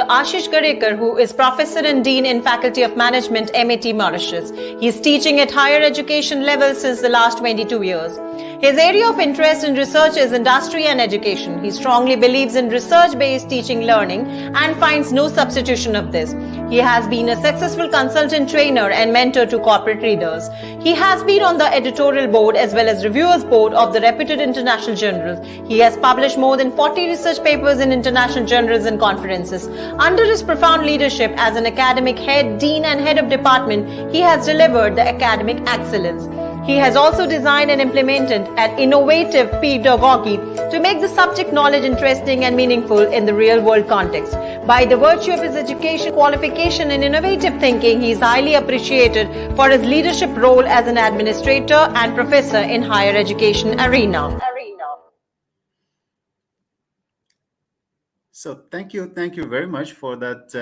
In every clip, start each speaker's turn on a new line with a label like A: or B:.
A: Ashish Gadekar, who is Professor and Dean in Faculty of Management, MAT Mauritius. He is teaching at higher education level since the last 22 years. His area of interest in research is industry and education. He strongly believes in research-based teaching learning and finds no substitution of this. He has been a successful consultant trainer and mentor to corporate leaders. He has been on the editorial board as well as reviewers board of the reputed international journals. He has published more than 40 research papers in international journals and conferences. Under his profound leadership as an academic head, dean and head of department, he has delivered the academic excellence. He has also designed and implemented an innovative pedagogy to make the subject knowledge interesting and meaningful in the real-world context. By the virtue of his education, qualification and innovative thinking, he is highly appreciated for his leadership role as an administrator and professor in higher education arena.
B: So thank you very much for that,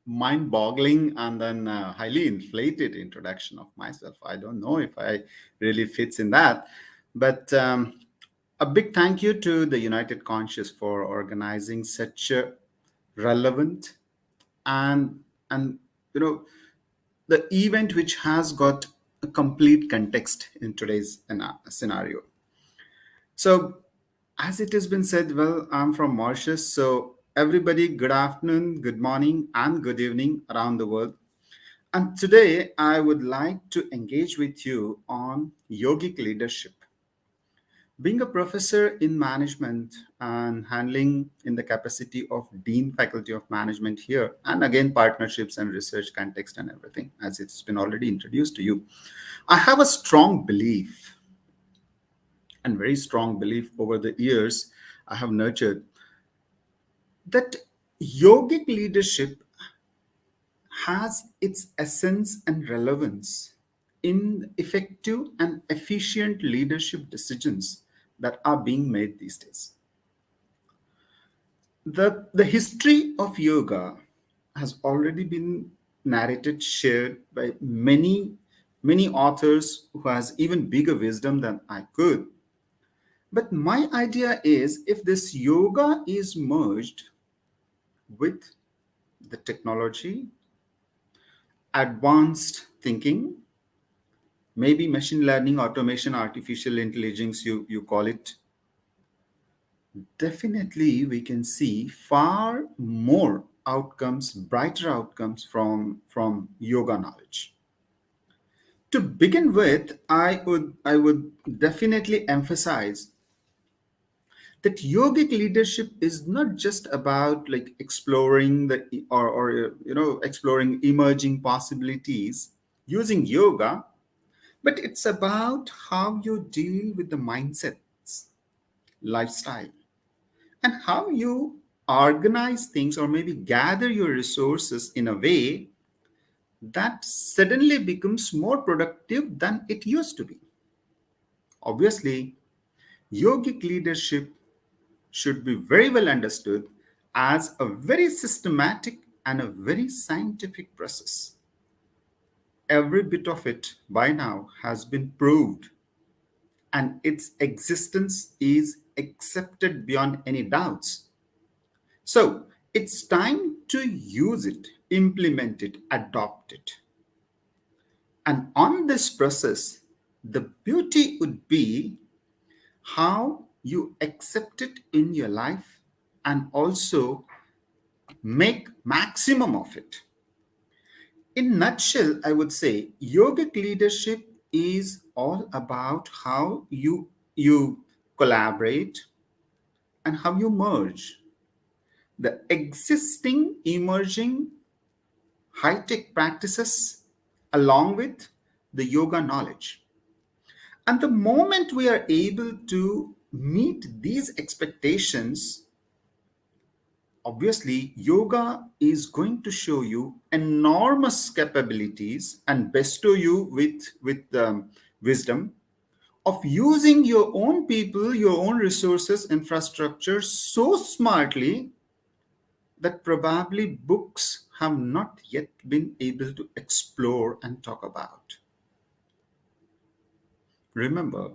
B: mind-boggling and then highly inflated introduction of myself. I don't know if I really fits in that, but a big thank you to the United Conscious for organizing such a relevant and the event which has got a complete context in today's scenario. So as it has been said, well, I'm from Mauritius, so everybody, good afternoon, good morning, and good evening around the world. And today, I would like to engage with you on yogic leadership. Being a professor in management and handling in the capacity of Dean Faculty of Management here, and again, partnerships and research context and everything, as it's been already introduced to you, I have a strong belief and very strong belief over the years I have nurtured that yogic leadership has its essence and relevance in effective and efficient leadership decisions that are being made these days. The history of yoga has already been narrated, shared by many authors who has even bigger wisdom than I could. But my idea is, if this yoga is merged with the technology, advanced thinking, maybe machine learning, automation, artificial intelligence, you call it, definitely we can see far more outcomes, brighter outcomes from yoga knowledge. To begin with, I would definitely emphasize that yogic leadership is not just about like exploring exploring emerging possibilities using yoga, but it's about how you deal with the mindsets, lifestyle, and how you organize things or maybe gather your resources in a way that suddenly becomes more productive than it used to be. Obviously, yogic leadership should be very well understood as a very systematic and a very scientific process. Every bit of it by now has been proved, and its existence is accepted beyond any doubts. So it's time to use it, implement it, adopt it. And on this process, the beauty would be how you accept it in your life and also make maximum of it. In nutshell, I would say yogic leadership is all about how you collaborate and how you merge the existing emerging high-tech practices along with the yoga knowledge. And the moment we are able to meet these expectations, obviously, yoga is going to show you enormous capabilities and bestow you with wisdom of using your own people, your own resources, infrastructure so smartly that probably books have not yet been able to explore and talk about. Remember,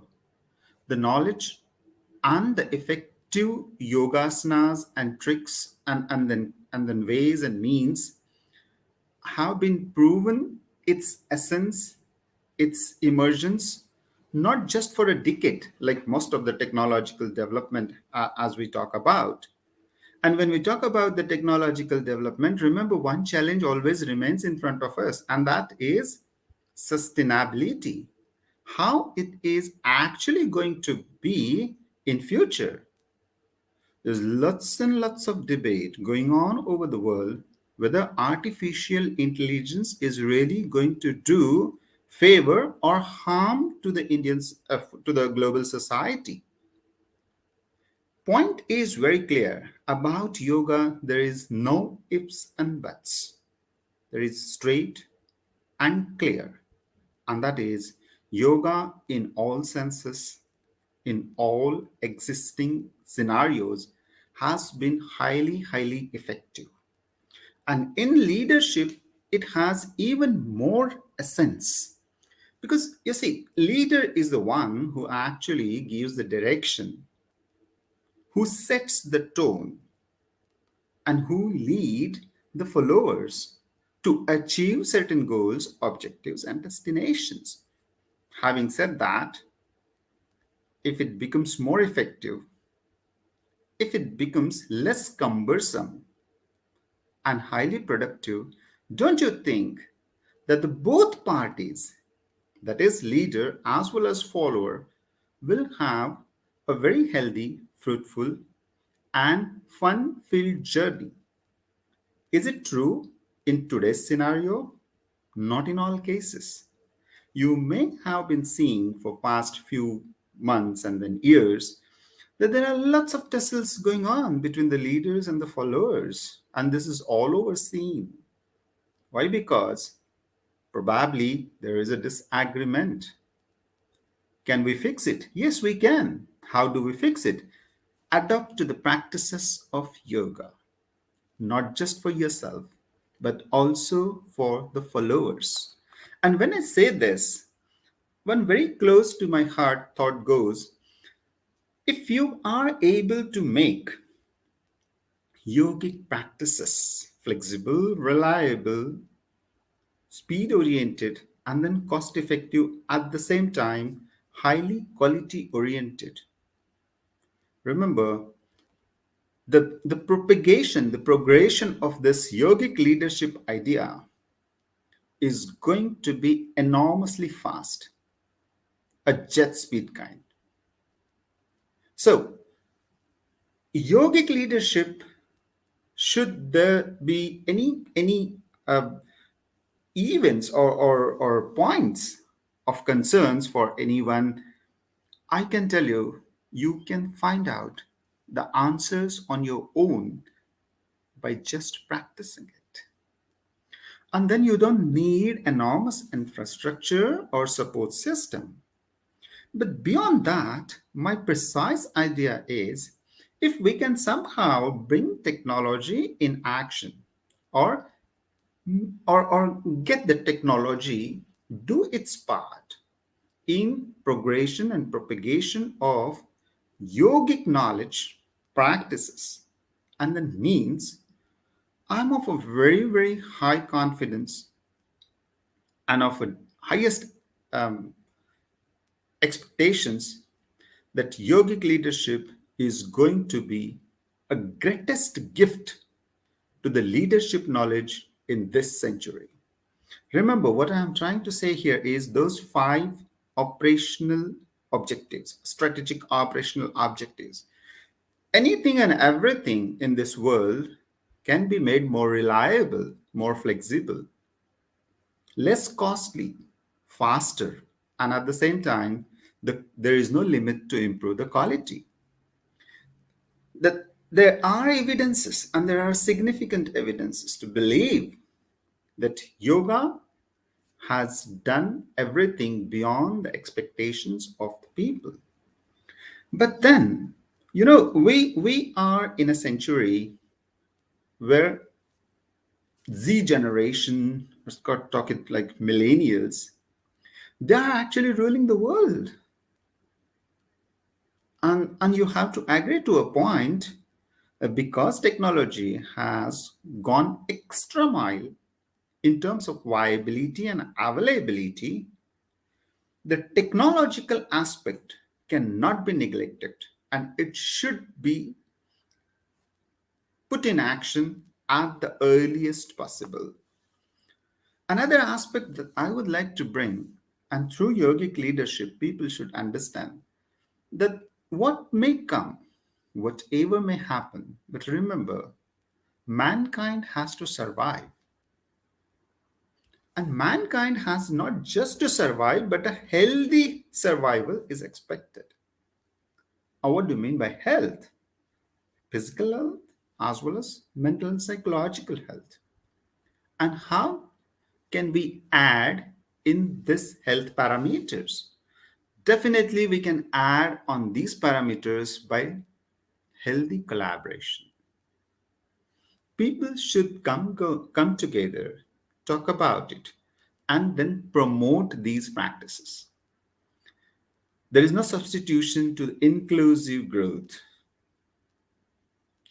B: the knowledge and the effective yogasanas and tricks and then ways and means have been proven its essence, its emergence, not just for a decade, like most of the technological development as we talk about. And when we talk about the technological development, remember one challenge always remains in front of us, and that is sustainability. How it is actually going to be in future. There's lots and lots of debate going on over the world whether artificial intelligence is really going to do favor or harm to the Indians, to the global society. Point is very clear about yoga. There is no ifs and buts. There is straight and clear, and that is yoga in all senses, in all existing scenarios, has been highly, highly effective. And in leadership, it has even more essence. Because you see, leader is the one who actually gives the direction, who sets the tone, and who lead the followers to achieve certain goals, objectives, and destinations. Having said that, if it becomes more effective, if it becomes less cumbersome and highly productive, don't you think that the both parties, that is leader as well as follower, will have a very healthy, fruitful, and fun-filled journey? Is it true in today's scenario? Not in all cases. You may have been seeing for past few months and then years that there are lots of tussles going on between the leaders and the followers, and this is all over seen. Why? Because probably there is a disagreement. Can we fix it? Yes, we can. How do we fix it? Adopt to the practices of yoga, not just for yourself, but also for the followers. And when I say this, one very close to my heart thought goes, if you are able to make yogic practices flexible, reliable, speed oriented, and then cost effective at the same time, highly quality oriented. Remember, the propagation, the progression of this yogic leadership idea is going to be enormously fast, a jet speed kind. So, yogic leadership, should there be any events or points of concerns for anyone, I can tell you, you can find out the answers on your own by just practicing it. And then you don't need enormous infrastructure or support system. But beyond that, my precise idea is, if we can somehow bring technology in action, or or get the technology do its part in progression and propagation of yogic knowledge, practices, and the means, I'm of a very, very high confidence and of a highest um, expectations that yogic leadership is going to be a greatest gift to the leadership knowledge in this century. Remember, what I am trying to say here is those five operational objectives, strategic operational objectives. Anything and everything in this world can be made more reliable, more flexible, less costly, faster, and at the same time, there is no limit to improve the quality. That there are evidences, and there are significant evidences to believe that yoga has done everything beyond the expectations of the people. But then, we are in a century where Z generation, let's talk it like millennials, they are actually ruling the world. And you have to agree to a point, because technology has gone extra mile in terms of viability and availability. The technological aspect cannot be neglected, and it should be put in action at the earliest possible. Another aspect that I would like to bring, and through yogic leadership, people should understand that what may come, whatever may happen, but remember, mankind has to survive. And mankind has not just to survive, but a healthy survival is expected. What do you mean by health? Physical health as well as mental and psychological health. And how can we add in this health parameters? Definitely, we can add on these parameters by healthy collaboration. People should come together, talk about it, and then promote these practices. There is no substitution to inclusive growth.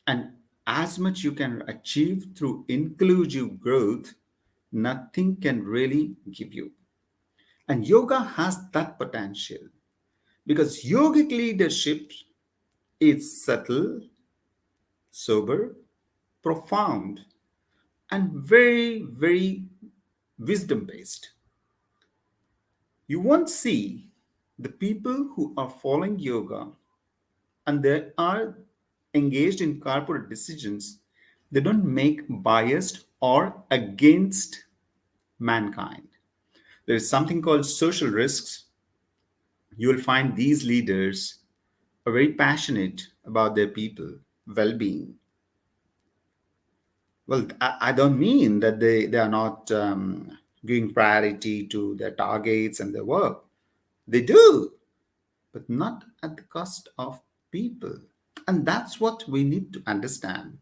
B: And as much you can achieve through inclusive growth, nothing can really give you. And yoga has that potential, because yogic leadership is subtle, sober, profound, and very, very wisdom based. You won't see the people who are following yoga and they are engaged in corporate decisions, they don't make biased or against mankind. There is something called social risks. You will find these leaders are very passionate about their people well-being. Well, I don't mean that they are not giving priority to their targets and their work. They do, but not at the cost of people. And that's what we need to understand.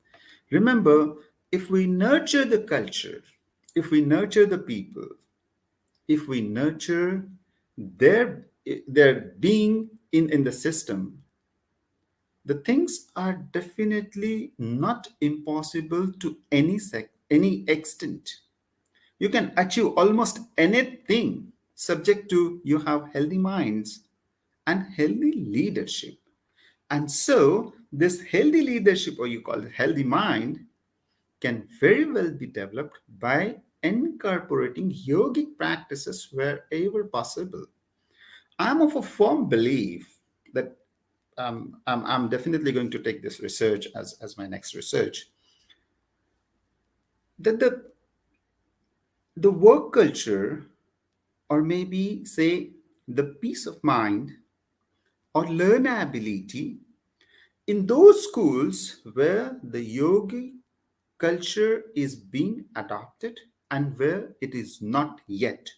B: Remember, if we nurture the culture, if we nurture the people, if we nurture their being in the system, the things are definitely not impossible to any extent. You can achieve almost anything subject to you have healthy minds and healthy leadership. And so this healthy leadership, or you call it healthy mind, can very well be developed by incorporating yogic practices wherever possible. I'm of a firm belief that I'm definitely going to take this research as my next research, that the work culture, or maybe say the peace of mind or learnability in those schools where the yogi culture is being adopted and where it is not yet,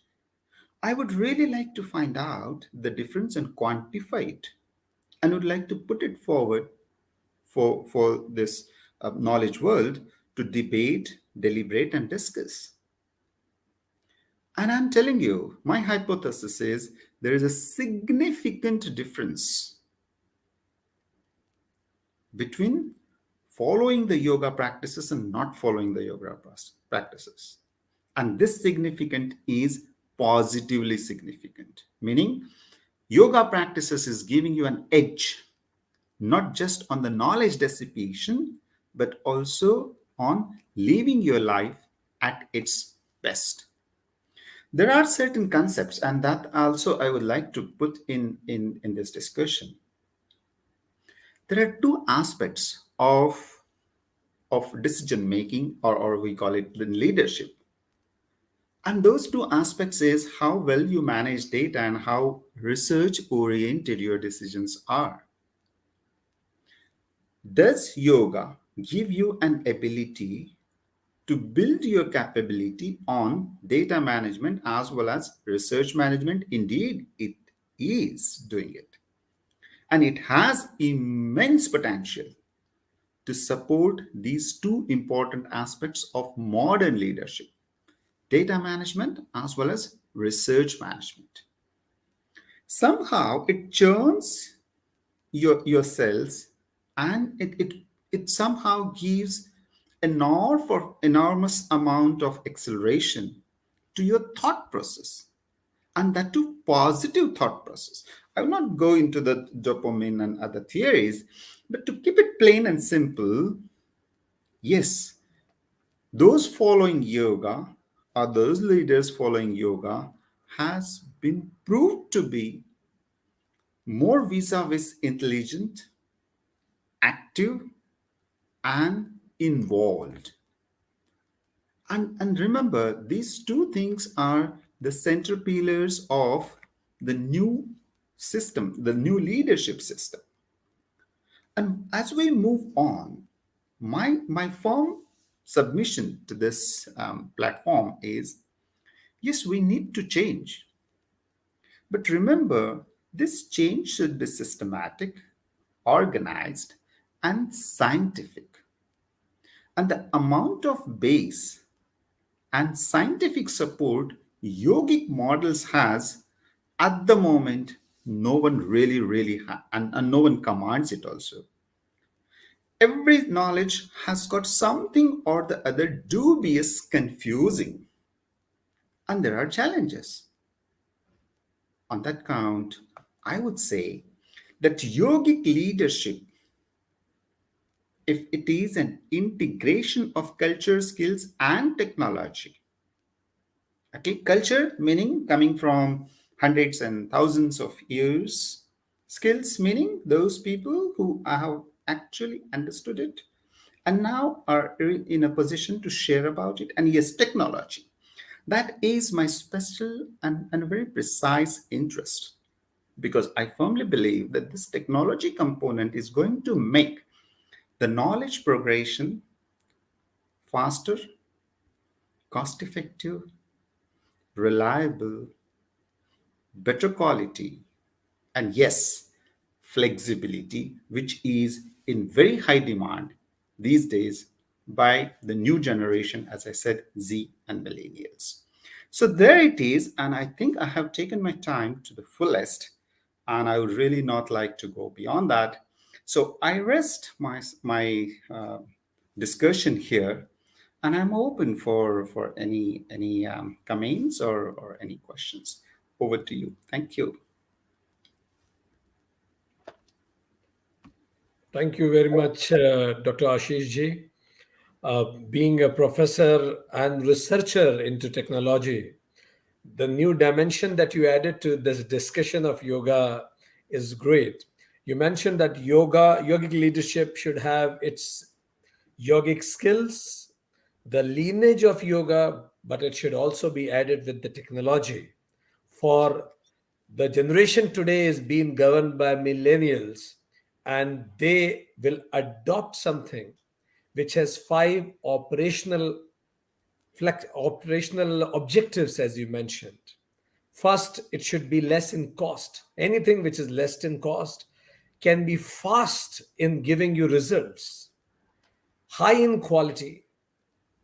B: I would really like to find out the difference and quantify it, and would like to put it forward for this knowledge world to debate, deliberate, and discuss. And I'm telling you, my hypothesis is there is a significant difference between following the yoga practices and not following the yoga practices. And this significant is positively significant, meaning yoga practices is giving you an edge, not just on the knowledge dissipation, but also on living your life at its best. There are certain concepts, and that also I would like to put in this discussion. There are two aspects of decision making, or we call it leadership. And those two aspects is how well you manage data and how research oriented your decisions are. Does yoga give you an ability to build your capability on data management as well as research management? Indeed, it is doing it. And it has immense potential to support these two important aspects of modern leadership: data management as well as research management. Somehow it churns your cells, and it somehow gives enormous amount of acceleration to your thought process, and that too positive thought process. I will not go into the dopamine and other theories, but to keep it plain and simple, yes, those following yoga, or those leaders following yoga, has been proved to be more vis-a-vis intelligent, active, and involved. And remember, these two things are the center pillars of the new system, the new leadership system. And as we move on, my firm submission to this platform is, yes, we need to change. But remember, this change should be systematic, organized, and scientific. And the amount of base and scientific support yogic models has at the moment, no one really and no one commands it also. Every knowledge has got something or the other dubious, confusing, and there are challenges. On that count, I would say that yogic leadership, if it is an integration of culture, skills, and technology. Okay, culture meaning coming from hundreds and thousands of years. Skills meaning those people who have actually understood it and now are in a position to share about it. And yes, technology. That is my special and very precise interest, because I firmly believe that this technology component is going to make the knowledge progression faster, cost effective, reliable, better quality, and yes, flexibility, which is in very high demand these days by the new generation, as I said, Z and millennials. So there it is, and I think I have taken my time to the fullest, and I would really not like to go beyond that. So I rest my discussion here, and I'm open for any comments or any questions. Over to you. Thank you.
C: Thank you very much, Dr. Ashish ji. Being a professor and researcher into technology, the new dimension that you added to this discussion of yoga is great. You mentioned that yogic leadership should have its yogic skills, the lineage of yoga, but it should also be added with the technology. For the generation today is being governed by millennials, and they will adopt something which has five operational objectives, as you mentioned. First, it should be less in cost. Anything which is less in cost can be fast in giving you results, high in quality,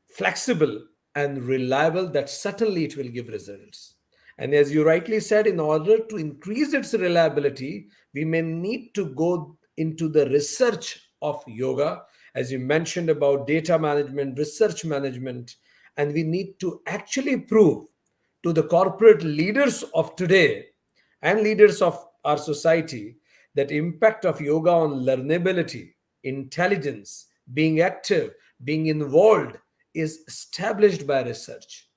C: flexible, and reliable, that certainly it will give results. And as you rightly said, in order to increase its reliability, we may need to go into the research of yoga, as you mentioned about data management, research management, and we need to actually prove to the corporate leaders of today and leaders of our society that impact of yoga on learnability, intelligence, being active, being involved is established by research.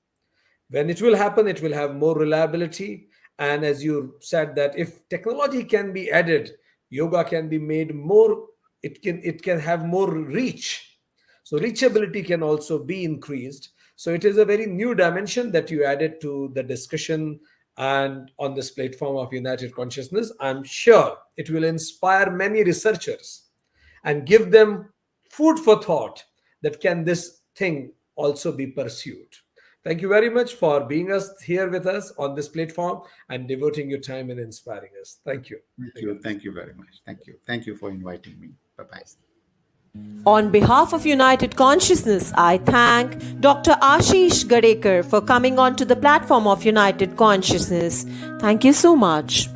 C: When it will happen, it will have more reliability. And as you said, that if technology can be added, yoga can be made more, it can have more reach. So reachability can also be increased. So it is a very new dimension that you added to the discussion and on this platform of United Consciousness. I'm sure it will inspire many researchers and give them food for thought that can this thing also be pursued. Thank you very much for being here with us on this platform and devoting your time and inspiring us. Thank you.
B: Thank you. Thank you very much. Thank you. Thank you for inviting me. Bye bye.
A: On behalf of United Consciousness, I thank Dr. Ashish Gadekar for coming onto the platform of United Consciousness. Thank you so much.